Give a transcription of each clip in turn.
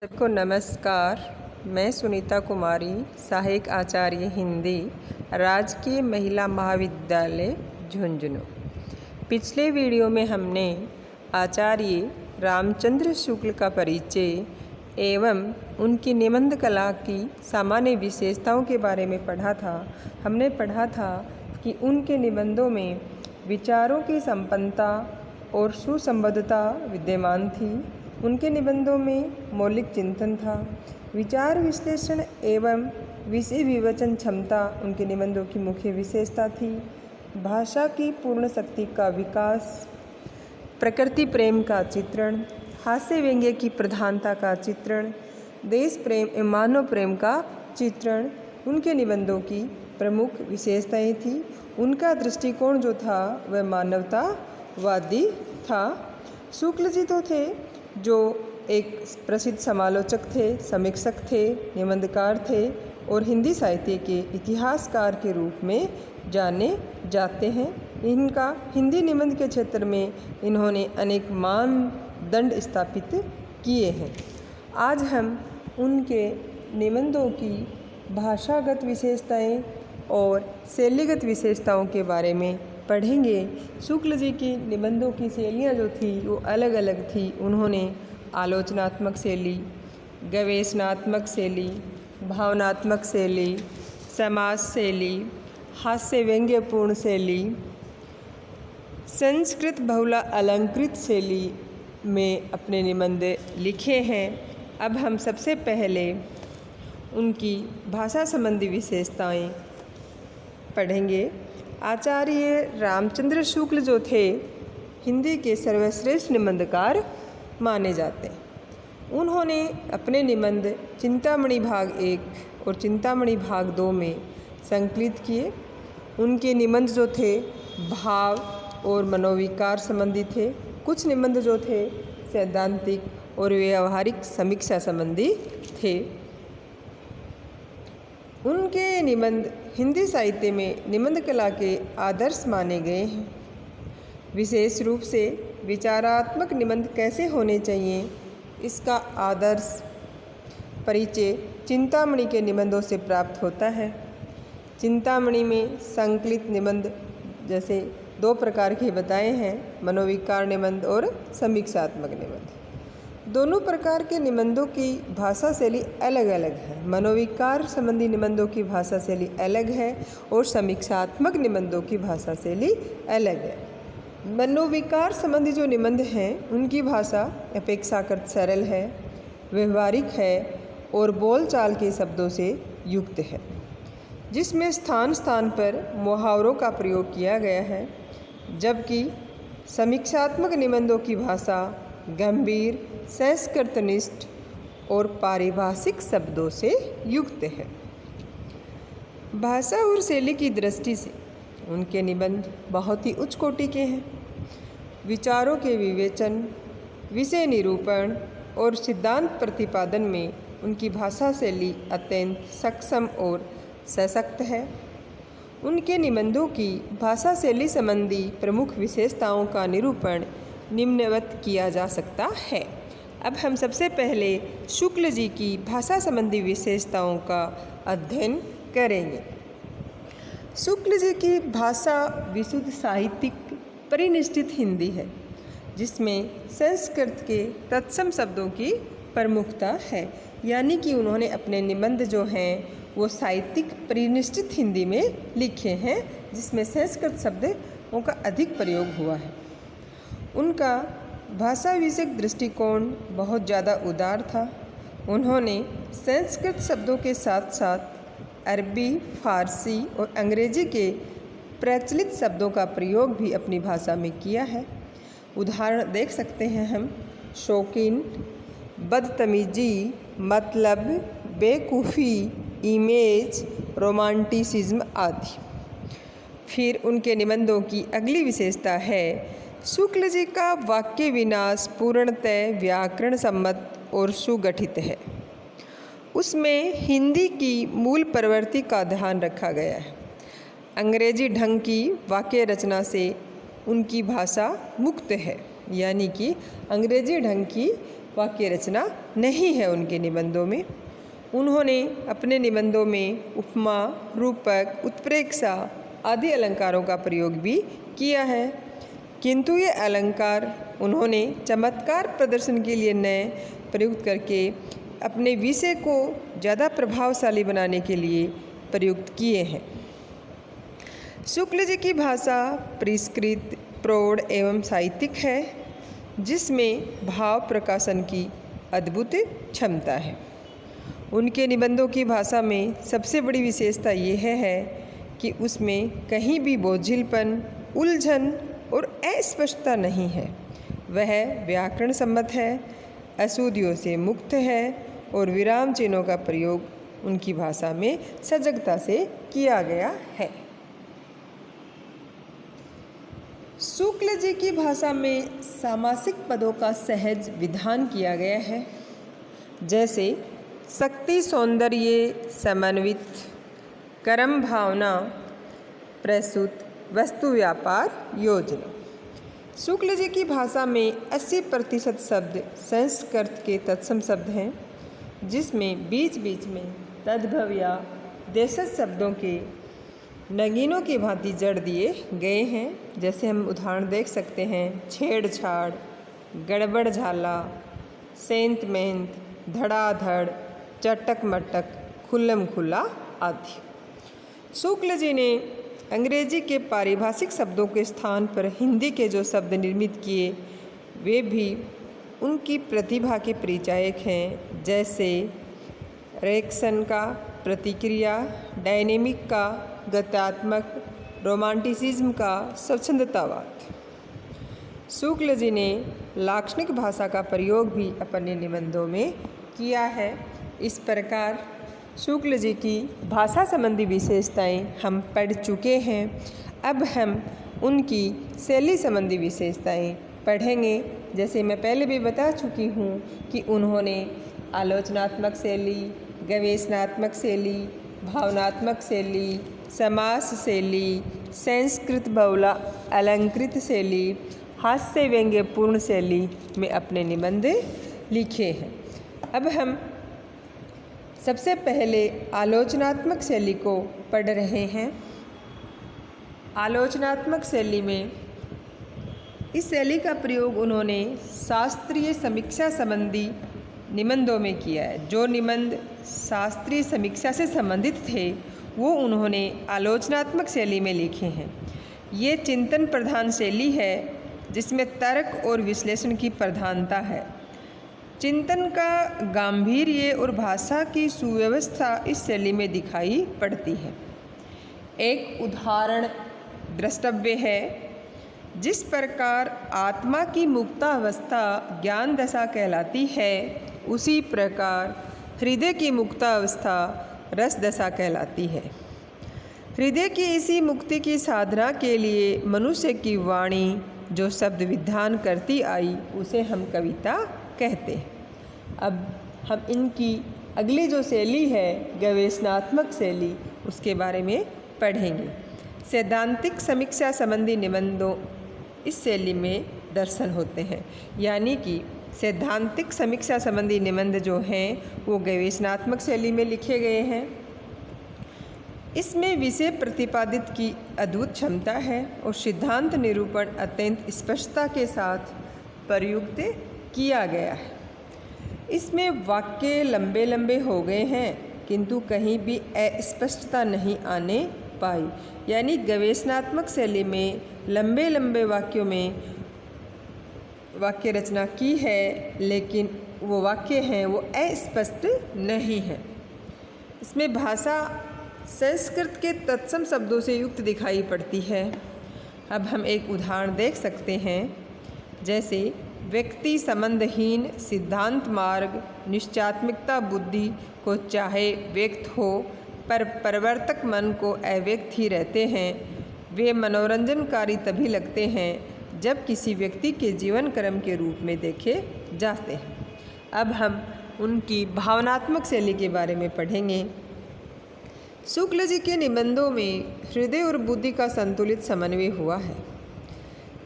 सबको नमस्कार। मैं सुनीता कुमारी, सहायक आचार्य हिंदी, राजकीय महिला महाविद्यालय झुंझुनू। पिछले वीडियो में हमने आचार्य रामचंद्र शुक्ल का परिचय एवं उनकी निबंध कला की सामान्य विशेषताओं के बारे में पढ़ा था। हमने पढ़ा था कि उनके निबंधों में विचारों की संपन्नता और सुसंबद्धता विद्यमान थी। उनके निबंधों में मौलिक चिंतन था। विचार विश्लेषण एवं विषय विवेचन क्षमता उनके निबंधों की मुख्य विशेषता थी। भाषा की पूर्ण शक्ति का विकास, प्रकृति प्रेम का चित्रण, हास्य व्यंग्य की प्रधानता का चित्रण, देश प्रेम एवं मानव प्रेम का चित्रण उनके निबंधों की प्रमुख विशेषताएं थी। उनका दृष्टिकोण जो था वह मानवतावादी था। शुक्ल जी तो थे जो एक प्रसिद्ध समालोचक थे, समीक्षक थे, निबंधकार थे और हिंदी साहित्य के इतिहासकार के रूप में जाने जाते हैं। इनका हिंदी निबंध के क्षेत्र में इन्होंने अनेक मानदंड स्थापित किए हैं। आज हम उनके निबंधों की भाषागत विशेषताएं और शैलीगत विशेषताओं के बारे में पढ़ेंगे। शुक्ल जी की निबंधों की शैलियाँ जो थी वो अलग अलग थी। उन्होंने आलोचनात्मक शैली, गवेषणात्मक शैली, भावनात्मक शैली, समाज शैली, हास्य व्यंग्यपूर्ण शैली, संस्कृत बहुला अलंकृत शैली में अपने निबंध लिखे हैं। अब हम सबसे पहले उनकी भाषा संबंधी विशेषताएं पढ़ेंगे। आचार्य रामचंद्र शुक्ल जो थे हिंदी के सर्वश्रेष्ठ निबंधकार माने जाते हैं। उन्होंने अपने निबंध चिंतामणि भाग 1 और चिंतामणि भाग 2 में संकलित किए। उनके निबंध जो थे भाव और मनोविकार संबंधी थे। कुछ निबंध जो थे सैद्धांतिक और व्यावहारिक समीक्षा संबंधी थे। उनके निबंध हिंदी साहित्य में निबंध कला के आदर्श माने गए हैं। विशेष रूप से विचारात्मक निबंध कैसे होने चाहिए, इसका आदर्श परिचय चिंतामणि के निबंधों से प्राप्त होता है। चिंतामणि में संकलित निबंध जैसे 2 प्रकार के बताए हैं, मनोविकार निबंध और समीक्षात्मक निबंध। दोनों प्रकार के निबंधों की भाषा शैली अलग अलग है। मनोविकार संबंधी निबंधों की भाषा शैली अलग है और समीक्षात्मक निबंधों की भाषा शैली अलग है। मनोविकार संबंधी जो निबंध हैं उनकी भाषा अपेक्षाकृत सरल है, व्यवहारिक है और बोलचाल के शब्दों से युक्त है, जिसमें स्थान स्थान पर मुहावरों का प्रयोग किया गया है। जबकि समीक्षात्मक निबंधों की भाषा गंभीर, संस्कृतनिष्ठ और पारिभाषिक शब्दों से युक्त है। भाषा और शैली की दृष्टि से उनके निबंध बहुत ही उच्च कोटि के हैं। विचारों के विवेचन, विषय निरूपण और सिद्धांत प्रतिपादन में उनकी भाषा शैली अत्यंत सक्षम और सशक्त है। उनके निबंधों की भाषा शैली संबंधी प्रमुख विशेषताओं का निरूपण निम्नवत किया जा सकता है। अब हम सबसे पहले शुक्ल जी की भाषा संबंधी विशेषताओं का अध्ययन करेंगे। शुक्ल जी की भाषा विशुद्ध साहित्यिक परिनिष्ठित हिंदी है, जिसमें संस्कृत के तत्सम शब्दों की प्रमुखता है। यानी कि उन्होंने अपने निबंध जो हैं वो साहित्यिक परिनिष्ठित हिंदी में लिखे हैं, जिसमें संस्कृत शब्दों का अधिक प्रयोग हुआ है। उनका भाषा विषयक दृष्टिकोण बहुत ज़्यादा उदार था। उन्होंने संस्कृत शब्दों के साथ साथ अरबी, फारसी और अंग्रेजी के प्रचलित शब्दों का प्रयोग भी अपनी भाषा में किया है। उदाहरण देख सकते हैं हम, शौकीन, बदतमीजी, मतलब, बेवकूफ़ी, इमेज, रोमांटिसिज्म आदि। फिर उनके निबंधों की अगली विशेषता है शुक्ल जी का वाक्य विन्यास पूर्णतः व्याकरण सम्मत और सुगठित है। उसमें हिंदी की मूल प्रवृत्ति का ध्यान रखा गया है। अंग्रेजी ढंग की वाक्य रचना से उनकी भाषा मुक्त है। यानी कि अंग्रेजी ढंग की वाक्य रचना नहीं है उनके निबंधों में। उन्होंने अपने निबंधों में उपमा, रूपक, उत्प्रेक्षा आदि अलंकारों का प्रयोग भी किया है, किंतु ये अलंकार उन्होंने चमत्कार प्रदर्शन के लिए नए प्रयुक्त करके अपने विषय को ज़्यादा प्रभावशाली बनाने के लिए प्रयुक्त किए हैं। शुक्ल जी की भाषा परिष्कृत, प्रौढ़ एवं साहित्यिक है, जिसमें भाव प्रकाशन की अद्भुत क्षमता है। उनके निबंधों की भाषा में सबसे बड़ी विशेषता यह है कि उसमें कहीं भी बोझिलपन, उलझन और अस्पष्टता नहीं है। वह व्याकरण सम्मत है, अशुद्धियों से मुक्त है और विराम चिन्हों का प्रयोग उनकी भाषा में सजगता से किया गया है। शुक्ल जी की भाषा में सामासिक पदों का सहज विधान किया गया है, जैसे शक्ति, सौंदर्य, समन्वित, कर्म, भावना, प्रस्तुत, वस्तु, व्यापार, योजना। शुक्ल जी की भाषा में 80% शब्द संस्कृत के तत्सम शब्द हैं, जिसमें बीच बीच में तद्भव या देशज शब्दों के नगीनों की भांति जड़ दिए गए हैं। जैसे हम उदाहरण देख सकते हैं, छेड़छाड़, गड़बड़ झाला, सेंत मेंत, धड़ाधड़, चटक मटक, खुल्लम खुल्ला आदि। शुक्ल जी ने अंग्रेजी के पारिभाषिक शब्दों के स्थान पर हिंदी के जो शब्द निर्मित किए, वे भी उनकी प्रतिभा के परिचायक हैं। जैसे रिएक्शन का प्रतिक्रिया, डायनेमिक का गत्यात्मक, रोमांटिसिज्म का स्वच्छंदतावाद। शुक्ल जी ने लाक्षणिक भाषा का प्रयोग भी अपने निबंधों में किया है। इस प्रकार शुक्ल जी की भाषा संबंधी विशेषताएं हम पढ़ चुके हैं। अब हम उनकी शैली संबंधी विशेषताएं पढ़ेंगे। जैसे मैं पहले भी बता चुकी हूँ कि उन्होंने आलोचनात्मक शैली, गवेषणात्मक शैली, भावनात्मक शैली, समास शैली, संस्कृत बहुला अलंकृत शैली, हास्य व्यंग्यपूर्ण शैली में अपने निबंध लिखे हैं। अब हम सबसे पहले आलोचनात्मक शैली को पढ़ रहे हैं। आलोचनात्मक शैली में इस शैली का प्रयोग उन्होंने शास्त्रीय समीक्षा संबंधी निबंधों में किया है। जो निबंध शास्त्रीय समीक्षा से संबंधित थे वो उन्होंने आलोचनात्मक शैली में लिखे हैं। ये चिंतन प्रधान शैली है, जिसमें तर्क और विश्लेषण की प्रधानता है। चिंतन का गांभीर्य और भाषा की सुव्यवस्था इस शैली में दिखाई पड़ती है। एक उदाहरण द्रष्टव्य है। जिस प्रकार आत्मा की मुक्तावस्था ज्ञान दशा कहलाती है, उसी प्रकार हृदय की मुक्तावस्था रस दशा कहलाती है। हृदय की इसी मुक्ति की साधना के लिए मनुष्य की वाणी जो शब्द विधान करती आई, उसे हम कविता कहते हैं। अब हम इनकी अगली जो शैली है गवेषणात्मक शैली, उसके बारे में पढ़ेंगे। सैद्धांतिक समीक्षा संबंधी निबंधों इस शैली में दर्शन होते हैं, यानी कि सैद्धांतिक समीक्षा संबंधी निबंध जो हैं वो गवेषणात्मक शैली में लिखे गए हैं। इसमें विषय प्रतिपादित की अद्भुत क्षमता है और सिद्धांत निरूपण अत्यंत स्पष्टता के साथ प्रयुक्त किया गया है। इसमें वाक्य लंबे लंबे हो गए हैं, किंतु कहीं भी अस्पष्टता नहीं आने पाई। यानी गवेषणात्मक शैली में लंबे लंबे वाक्यों में वाक्य रचना की है, लेकिन वो वाक्य हैं वो अस्पष्ट नहीं है। इसमें भाषा संस्कृत के तत्सम शब्दों से युक्त दिखाई पड़ती है। अब हम एक उदाहरण देख सकते हैं। जैसे व्यक्ति संबंधहीन सिद्धांत मार्ग निश्चयात्मिकता बुद्धि को चाहे व्यक्त हो, पर प्रवर्तक मन को अव्यक्त ही रहते हैं। वे मनोरंजनकारी तभी लगते हैं जब किसी व्यक्ति के जीवन कर्म के रूप में देखे जाते हैं। अब हम उनकी भावनात्मक शैली के बारे में पढ़ेंगे। शुक्ल जी के निबंधों में हृदय और बुद्धि का संतुलित समन्वय हुआ है।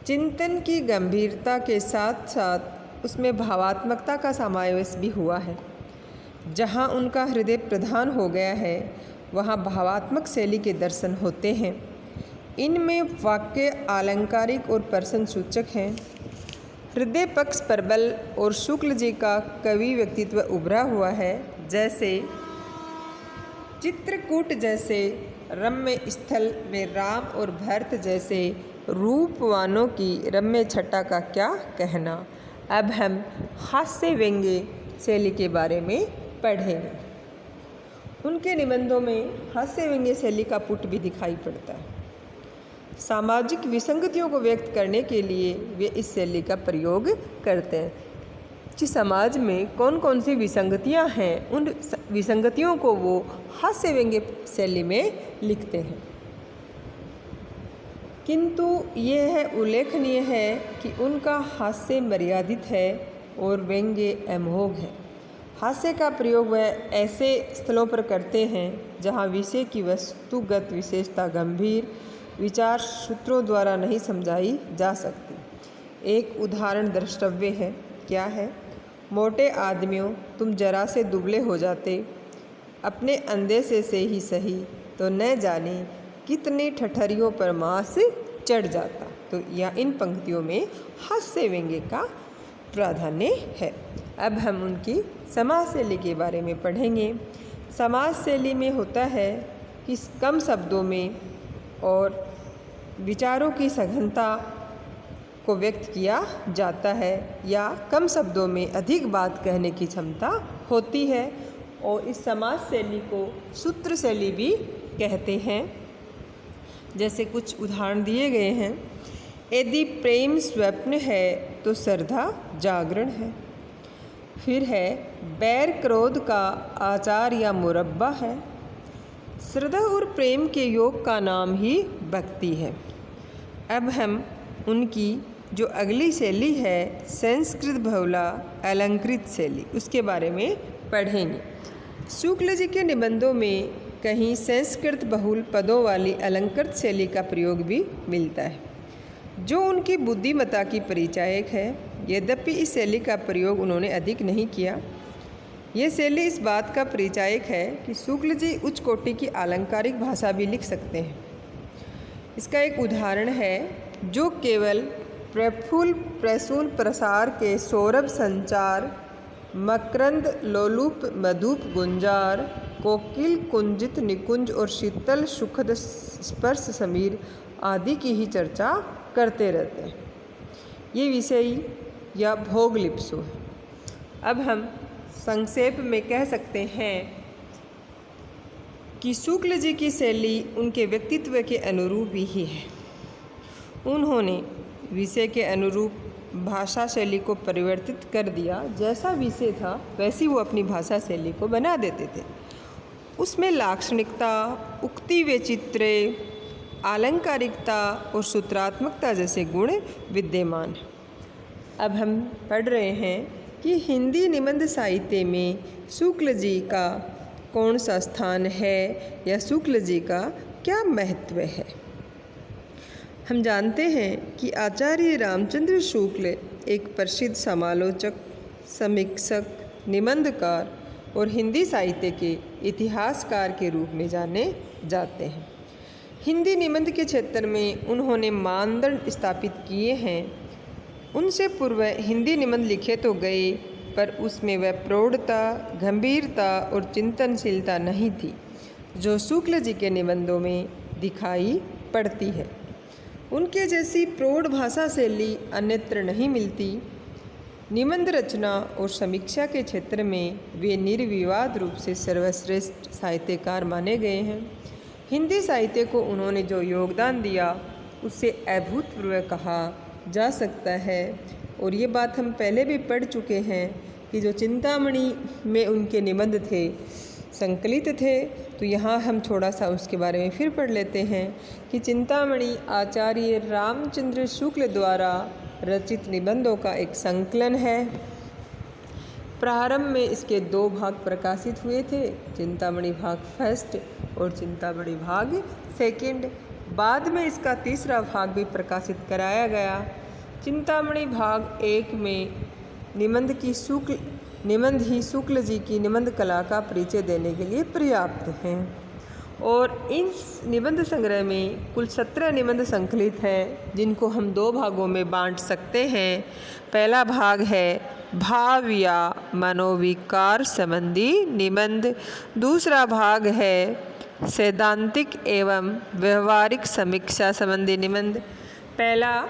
चिंतन की गंभीरता के साथ साथ उसमें भावात्मकता का समावेश भी हुआ है। जहाँ उनका हृदय प्रधान हो गया है वहाँ भावात्मक शैली के दर्शन होते हैं। इनमें वाक्य आलंकारिक और प्रश्न सूचक हैं। हृदय पक्ष प्रबल और शुक्ल जी का कवि व्यक्तित्व उभरा हुआ है। जैसे चित्रकूट जैसे रम्य स्थल में राम और भरत जैसे रूपवानों की रम्य छटा का क्या कहना। अब हम हास्य व्यंग्य शैली के बारे में पढ़ेंगे। उनके निबंधों में हास्य व्यंग्य शैली का पुट भी दिखाई पड़ता है। सामाजिक विसंगतियों को व्यक्त करने के लिए वे इस शैली का प्रयोग करते हैं कि समाज में कौन कौन सी विसंगतियां हैं, उन विसंगतियों को वो हास्य व्यंग्य शैली में लिखते हैं। किंतु यह उल्लेखनीय है कि उनका हास्य मर्यादित है और व्यंग्य अमोघ है। हास्य का प्रयोग वह ऐसे स्थलों पर करते हैं जहाँ विषय की वस्तुगत विशेषता गंभीर विचार सूत्रों द्वारा नहीं समझाई जा सकती। एक उदाहरण द्रष्टव्य है। क्या है? मोटे आदमियों, तुम जरा से दुबले हो जाते, अपने अंदेशे से ही सही, तो न जाने कितने ठठरियों पर मांस चढ़ जाता। तो या इन पंक्तियों में हास्य व्यंग्य का प्राधान्य है। अब हम उनकी समाज शैली के बारे में पढ़ेंगे। समाज शैली में होता है कि कम शब्दों में और विचारों की सघनता को व्यक्त किया जाता है या कम शब्दों में अधिक बात कहने की क्षमता होती है। और इस समाज शैली को सूत्र शैली भी कहते हैं। जैसे कुछ उदाहरण दिए गए हैं। यदि प्रेम स्वप्न है तो श्रद्धा जागरण है। फिर है बैर क्रोध का आचार या मुरब्बा है। श्रद्धा और प्रेम के योग का नाम ही भक्ति है। अब हम उनकी जो अगली शैली है संस्कृत बहुला अलंकृत शैली, उसके बारे में पढ़ेंगे। शुक्ल जी के निबंधों में कहीं संस्कृत बहुल पदों वाली अलंकृत शैली का प्रयोग भी मिलता है, जो उनकी बुद्धिमत्ता की परिचायक है। यद्यपि इस शैली का प्रयोग उन्होंने अधिक नहीं किया। ये शैली इस बात का परिचायक है कि शुक्ल जी उच्च कोटि की आलंकारिक भाषा भी लिख सकते हैं। इसका एक उदाहरण है, जो केवल प्रफुल्ल प्रसून प्रसार के सौरभ संचार, मकरंद लोलुप मधुप गुंजार, कोकिल कुंजित निकुंज और शीतल सुखद स्पर्श समीर आदि की ही चर्चा करते रहते हैं। ये विषय या भोग लिप्सु है। अब हम संक्षेप में कह सकते हैं कि शुक्ल जी की शैली उनके व्यक्तित्व के अनुरूप ही है। उन्होंने विषय के अनुरूप भाषा शैली को परिवर्तित कर दिया। जैसा विषय था वैसी वो अपनी भाषा शैली को बना देते थे। उसमें लाक्षणिकता, उक्ति वैचित्र्य, आलंकारिकता और सूत्रात्मकता जैसे गुण विद्यमान हैं। अब हम पढ़ रहे हैं कि हिंदी निबंध साहित्य में शुक्ल जी का कौन सा स्थान है या शुक्ल जी का क्या महत्व है। हम जानते हैं कि आचार्य रामचंद्र शुक्ल एक प्रसिद्ध समालोचक, समीक्षक, निबंधकार और हिंदी साहित्य के इतिहासकार के रूप में जाने जाते हैं। हिंदी निबंध के क्षेत्र में उन्होंने मानदंड स्थापित किए हैं। उनसे पूर्व हिंदी निबंध लिखे तो गए, पर उसमें वह प्रौढ़ता, गंभीरता और चिंतनशीलता नहीं थी जो शुक्ल जी के निबंधों में दिखाई पड़ती है। उनके जैसी प्रौढ़ भाषा शैली अन्यत्र नहीं मिलती। निबंध रचना और समीक्षा के क्षेत्र में वे निर्विवाद रूप से सर्वश्रेष्ठ साहित्यकार माने गए हैं। हिंदी साहित्य को उन्होंने जो योगदान दिया उससे अभूतपूर्व कहा जा सकता है। और ये बात हम पहले भी पढ़ चुके हैं कि जो चिंतामणि में उनके निबंध थे, संकलित थे, तो यहाँ हम थोड़ा सा उसके बारे में फिर पढ़ लेते हैं कि चिंतामणि आचार्य रामचंद्र शुक्ल द्वारा रचित निबंधों का एक संकलन है। प्रारंभ में इसके 2 भाग प्रकाशित हुए थे, चिंतामणि भाग फर्स्ट और चिंतामणि भाग सेकंड। बाद में इसका 3रा भाग भी प्रकाशित कराया गया। चिंतामणि भाग 1 में निबंध ही शुक्ल जी की निबंध कला का परिचय देने के लिए पर्याप्त हैं। और इस निबंध संग्रह में कुल 17 निबंध संकलित हैं, जिनको हम 2 भागों में बांट सकते हैं। पहला भाग है भाव या मनोविकार संबंधी निबंध। दूसरा भाग है सैद्धांतिक एवं व्यवहारिक समीक्षा संबंधी निबंध। पहला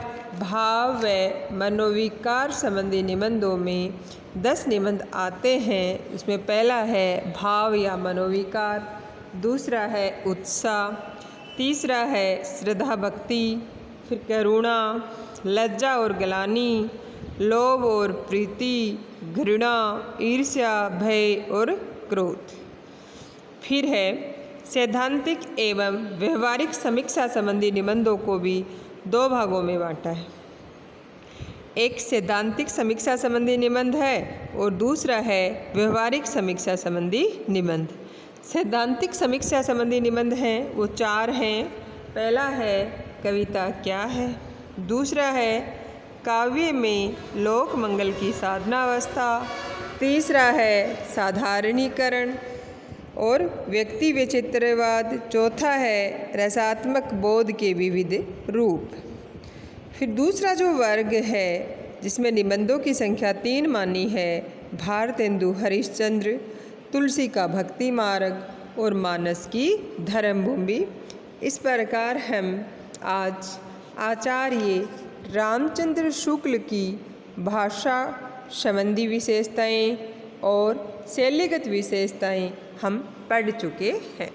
भाव व मनोविकार संबंधी निबंधों में 10 निबंध आते हैं। इसमें पहला है भाव या मनोविकार, दूसरा है उत्साह, तीसरा है श्रद्धा भक्ति, फिर करुणा, लज्जा और ग्लानि, लोभ और प्रीति, घृणा, ईर्ष्या, भय और क्रोध। फिर है सैद्धांतिक एवं व्यवहारिक समीक्षा संबंधी निबंधों को भी 2 भागों में बांटा है। एक सैद्धांतिक समीक्षा संबंधी निबंध है और दूसरा है व्यवहारिक समीक्षा संबंधी निबंध। सैद्धांतिक समीक्षा संबंधी निबंध हैं वो 4 हैं। पहला है कविता क्या है, दूसरा है काव्य में लोक मंगल की साधनावस्था, तीसरा है साधारणीकरण और व्यक्ति वैचित्र्यवाद, चौथा है रसात्मक बोध के विविध रूप। फिर दूसरा जो वर्ग है जिसमें निबंधों की संख्या 3 मानी है, भारतेंदु हरिश्चंद्र, तुलसी का भक्ति मार्ग और मानस की धर्मभूमि। इस प्रकार हम आज आचार्य रामचंद्र शुक्ल की भाषा संबंधी विशेषताएं और शैलीगत विशेषताएं हम पढ़ चुके हैं।